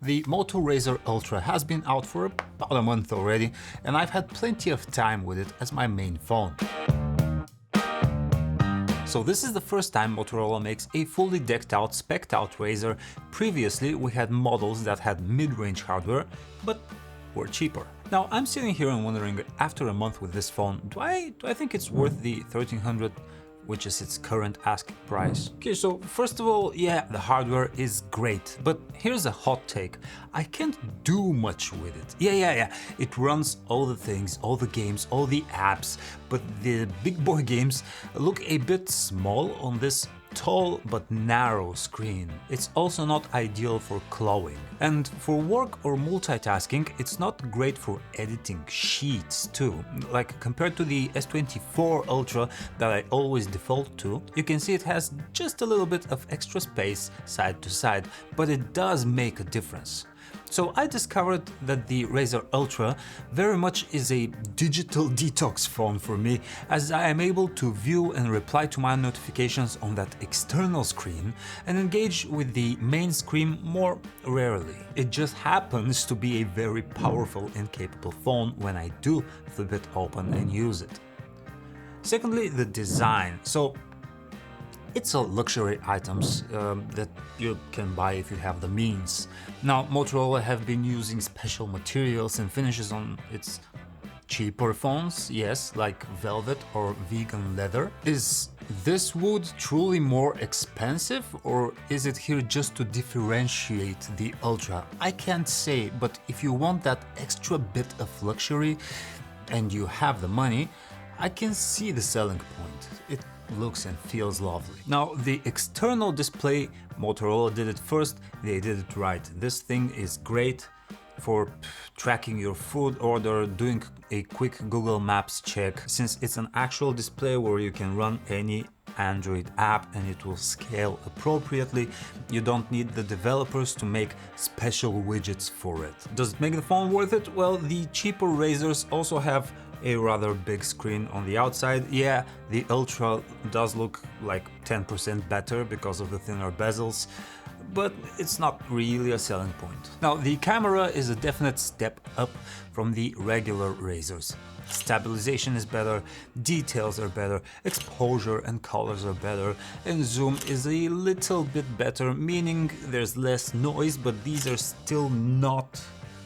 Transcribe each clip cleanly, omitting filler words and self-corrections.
The Moto Razr Ultra has been out for about a month already, and I've had plenty of time with it as my main phone. So this is the first time Motorola makes a fully decked out, spec'd out Razr. Previously we had models that had mid-range hardware, but were cheaper. Now I'm sitting here and wondering, after a month with this phone, do I think it's worth the 1300, which is its current asking price? Okay, so first of all, yeah, the hardware is great, but here's a hot take. I can't do much with it. Yeah. It runs all the things, all the games, all the apps, but the big boy games look a bit small on this tall but narrow screen. It's also not ideal for clawing. And for work or multitasking, it's not great for editing sheets too. Like compared to the S24 Ultra that I always default to, you can see it has just a little bit of extra space side to side, but it does make a difference. So I discovered that the Razr Ultra very much is a digital detox phone for me, as I am able to view and reply to my notifications on that external screen and engage with the main screen more rarely. It just happens to be a very powerful and capable phone when I do flip it open and use it. Secondly, the design. So it's a luxury items that you can buy if you have the means. Now, Motorola have been using special materials and finishes on its cheaper phones, yes, like velvet or vegan leather. Is this wood truly more expensive, or is it here just to differentiate the Ultra? I can't say, but if you want that extra bit of luxury and you have the money, I can see the selling point. It looks and feels lovely. Now, the external display, Motorola did it first, they did it right. This thing is great for tracking your food order, doing a quick Google Maps check, since it's an actual display where you can run any Android app and it will scale appropriately. You don't need the developers to make special widgets for it. Does it make the phone worth it? Well, the cheaper Razrs also have a rather big screen on the outside. Yeah, the Ultra does look like 10% better because of the thinner bezels, but it's not really a selling point. Now, the camera is a definite step up from the regular Razrs. Stabilization is better, details are better, exposure and colors are better, and zoom is a little bit better, meaning there's less noise, but these are still not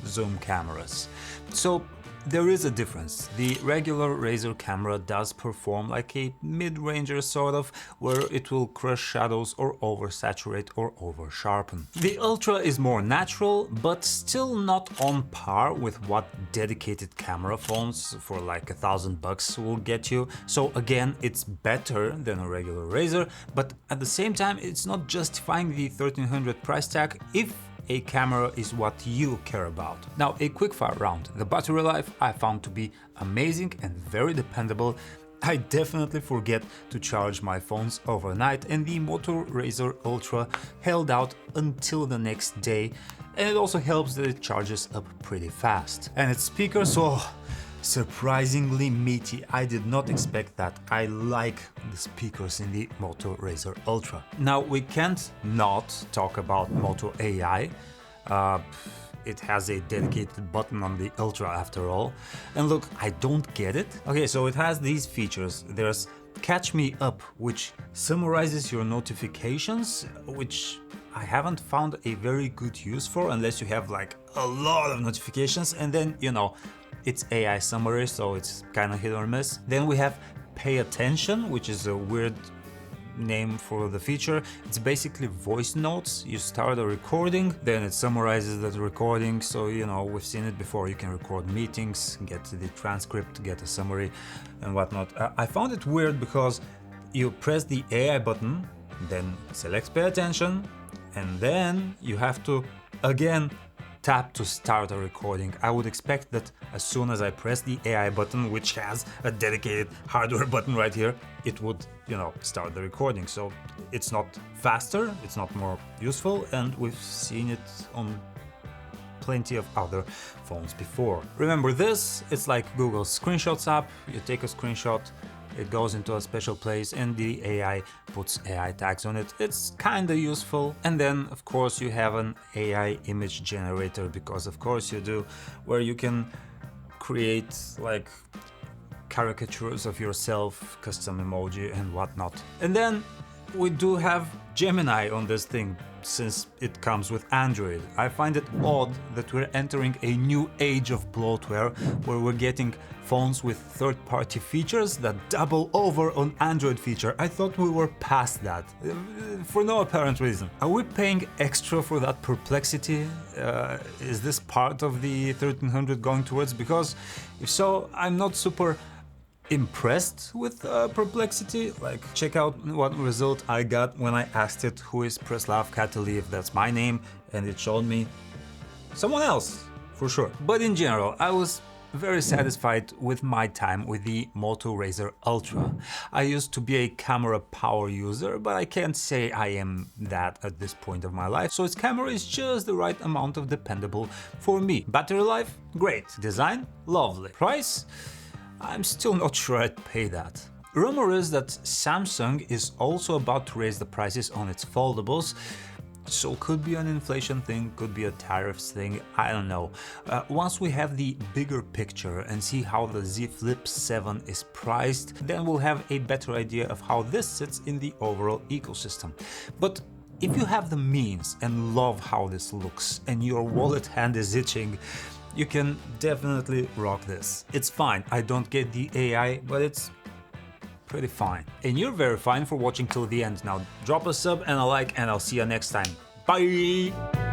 zoom cameras. So there is a difference. The regular Razr camera does perform like a mid-ranger sort of, where it will crush shadows or oversaturate or over-sharpen. The Ultra is more natural, but still not on par with what dedicated camera phones for like $1,000 will get you. So again, it's better than a regular Razr, but at the same time, it's not justifying the 1300 price tag if a camera is what you care about. Now, a quickfire round. The battery life I found to be amazing and very dependable. I definitely forget to charge my phones overnight, and the Moto Razr Ultra held out until the next day, and it also helps that it charges up pretty fast. And its speakers, surprisingly meaty. I did not expect that. I like the speakers in the Moto Razr Ultra. Now, we can't not talk about Moto AI. It has a dedicated button on the Ultra after all. And look, I don't get it. Okay, so it has these features. There's Catch Me Up, which summarizes your notifications, which I haven't found a very good use for unless you have like a lot of notifications, and then, you know, it's AI summary, so it's kind of hit or miss. Then we have Pay Attention, which is a weird name for the feature. It's basically voice notes. You start a recording, then it summarizes that recording. So, you know, we've seen it before. You can record meetings, get the transcript, get a summary and whatnot. I found it weird because you press the AI button, then select Pay Attention, and then you have to again tap to start a recording. I would expect that as soon as I press the AI button, which has a dedicated hardware button right here, it would, you know, start the recording. So it's not faster, it's not more useful, and we've seen it on plenty of other phones before. Remember this? It's like Google's screenshots app. You take a screenshot, it goes into a special place and the AI puts AI tags on it. It's kinda useful. And then of course you have an AI image generator, because of course you do, where you can create like caricatures of yourself, custom emoji and whatnot. And then we do have Gemini on this thing, since it comes with Android. I find it odd that we're entering a new age of bloatware, where we're getting phones with third-party features that double over on Android feature. I thought we were past that, for no apparent reason. Are we paying extra for that perplexity? Is this part of the 1300 going towards? Because if so, I'm not super impressed with perplexity. Like, check out what result I got when I asked it who is Preslav Kataliv, that's my name, and it showed me someone else for sure. But in general, I was very satisfied with my time with the Moto Razr Ultra. I used to be a camera power user, but I can't say I am that at this point of my life, so its camera is just the right amount of dependable for me. Battery life? Great. Design? Lovely. Price? I'm still not sure I'd pay that. Rumor is that Samsung is also about to raise the prices on its foldables, so could be an inflation thing, could be a tariffs thing, I don't know. Once we have the bigger picture and see how the Z Flip 7 is priced, then we'll have a better idea of how this sits in the overall ecosystem. But if you have the means and love how this looks and your wallet hand is itching, you can definitely rock this. It's fine, I don't get the AI, but it's pretty fine. And you're very fine for watching till the end. Now drop a sub and a like, and I'll see you next time. Bye!